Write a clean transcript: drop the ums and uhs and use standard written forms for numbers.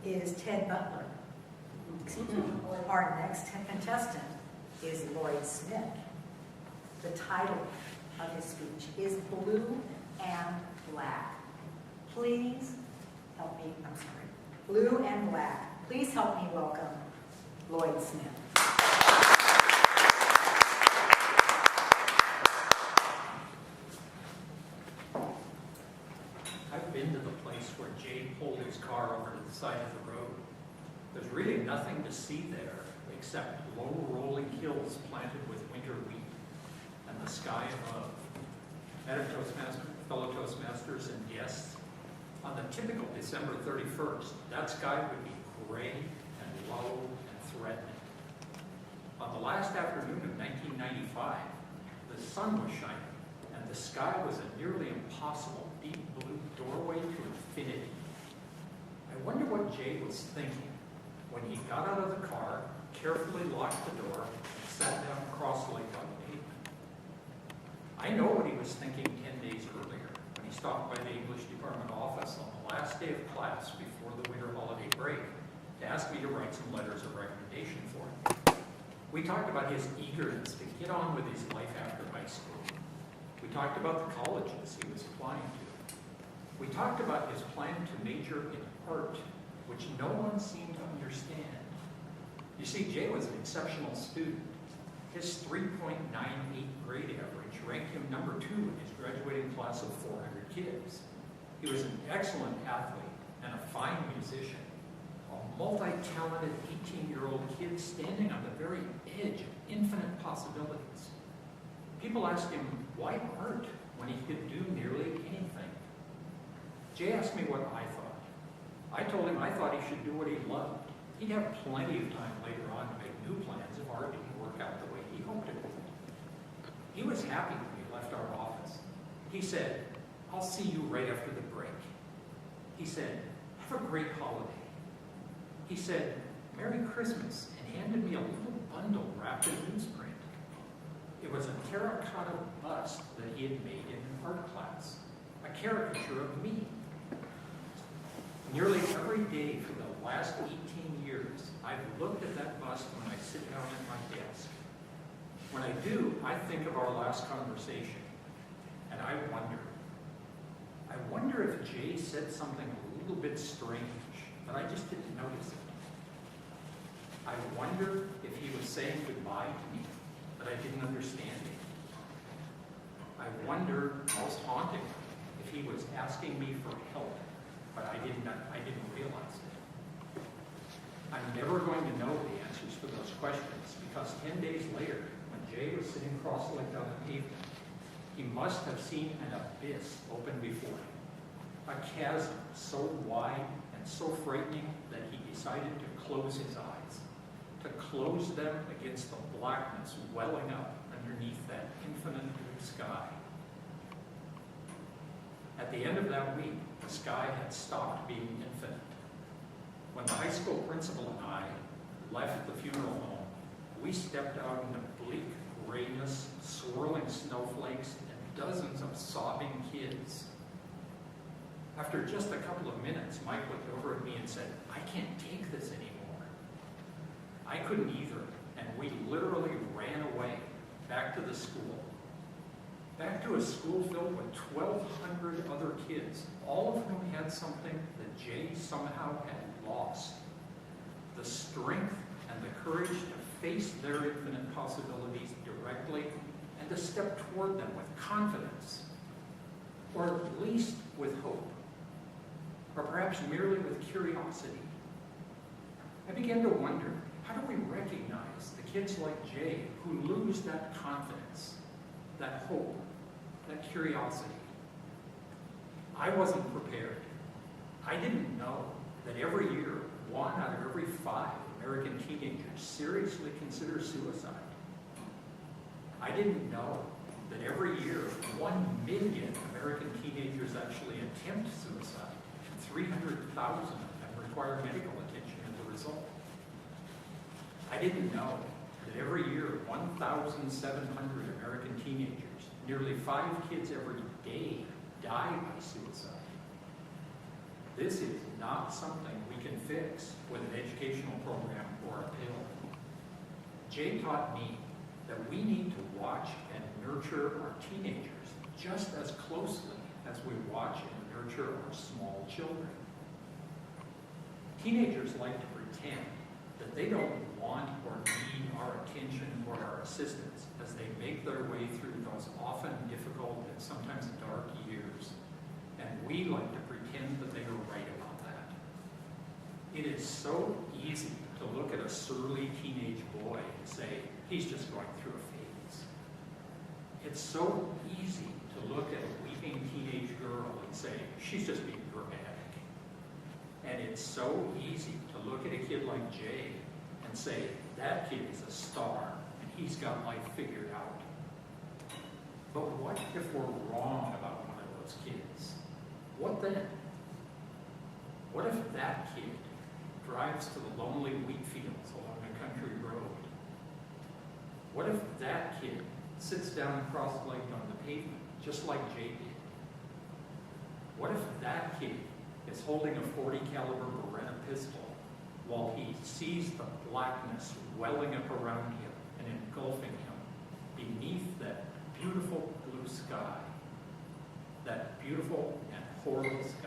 is Ted Butler. Excuse me. Our next contestant is Lloyd Smith. The title of his speech is Blue and Black. Please help me, I'm sorry, Blue and Black. Please help me welcome Lloyd Smith. I've been to the place where Jay pulled his car over to the side of the road. There's really nothing to see there except low rolling hills planted with winter wheat and the sky above. Madam Toastmaster, fellow Toastmasters, and guests, on the typical December 31st, that sky would be gray and low and threatening. On the last afternoon of 1995, the sun was shining and the sky was a nearly impossible deep blue doorway to infinity. I wonder what Jay was thinking when he got out of the car, carefully locked the door, and sat down cross-legged on the pavement. I know what he was thinking 10 days earlier when he stopped by the English department office on the last day of class before the winter holiday break to ask me to write some letters of recommendation for him. We talked about his eagerness to get on with his life after high school. We talked about the colleges he was applying to. We talked about his plan to major in art, which no one seemed to understand. You see, Jay was an exceptional student. His 3.98 grade average ranked him number 2 in his graduating class of 400 kids. He was an excellent athlete and a fine musician, a multi-talented 18-year-old kid standing on the very edge of infinite possibilities. People asked him, why art when he could do nearly anything? Jay asked me what I thought. I told him I thought he should do what he loved. He'd have plenty of time later on to make new plans if art didn't work out the way he hoped it would. He was happy when he left our office. He said, I'll see you right after the break. He said, have a great holiday. He said, Merry Christmas, and handed me a little bundle wrapped in newsprint. It was a terracotta bust that he had made in an art class, a caricature of me. Nearly every day for the last 18 years, I've looked at that bust when I sit down at my desk. When I do, I think of our last conversation, and I wonder if Jay said something a little bit strange, but I just didn't notice it. I wonder if he was saying goodbye to me, but I didn't understand it. I wonder, most hauntingly, if he was asking me for help, but I didn't realize it. I'm never going to know the answers to those questions because 10 days later, when Jay was sitting cross-legged on the pavement, he must have seen an abyss open before him, a chasm so wide and so frightening that he decided to close his eyes, to close them against the blackness welling up underneath that infinite blue sky. At the end of that week, the sky had stopped being infinite. When the high school principal and I left the funeral home, we stepped out into bleak grayness, swirling snowflakes, and dozens of sobbing kids. After just a couple of minutes, Mike looked over at me and said, I can't take this anymore. I couldn't either, and we literally ran away back to the school. Back to a school filled with 1,200 other kids, all of whom had something that Jay somehow had lost. The strength and the courage to face their infinite possibilities directly and to step toward them with confidence, or at least with hope, or perhaps merely with curiosity. I began to wonder, how do we recognize the kids like Jay who lose that confidence, that hope, that curiosity? I wasn't prepared. I didn't know that every year, 1 out of every 5 American teenagers seriously consider suicide. I didn't know that every year, 1 million American teenagers actually attempt suicide, and 300,000 of them require medical attention as a result. I didn't know that every year, 1,700 American teenagers, nearly 5 kids every day, die by suicide. This is not something we can fix with an educational program or a pill. Jay taught me that we need to watch and nurture our teenagers just as closely as we watch and nurture our small children. Teenagers like to pretend that they don't want or need our attention or our assistance as they make their way through those often difficult and sometimes dark years. And we like to pretend that they are right about that. It is so easy to look at a surly teenage boy and say, he's just going through a phase. It's so easy to look at a weeping teenage girl and say, she's just being dramatic. And it's so easy to look at a kid like Jay and say, that kid is a star and he's got life figured out. But what if we're wrong about one of those kids? What then? What if that kid drives to the lonely wheat fields along a country road? What if that kid sits down cross-legged on the pavement, just like Jay did? What if that kid is holding a .40 caliber Beretta pistol while he sees the blackness welling up around him and engulfing him beneath that beautiful blue sky, that beautiful and horrible sky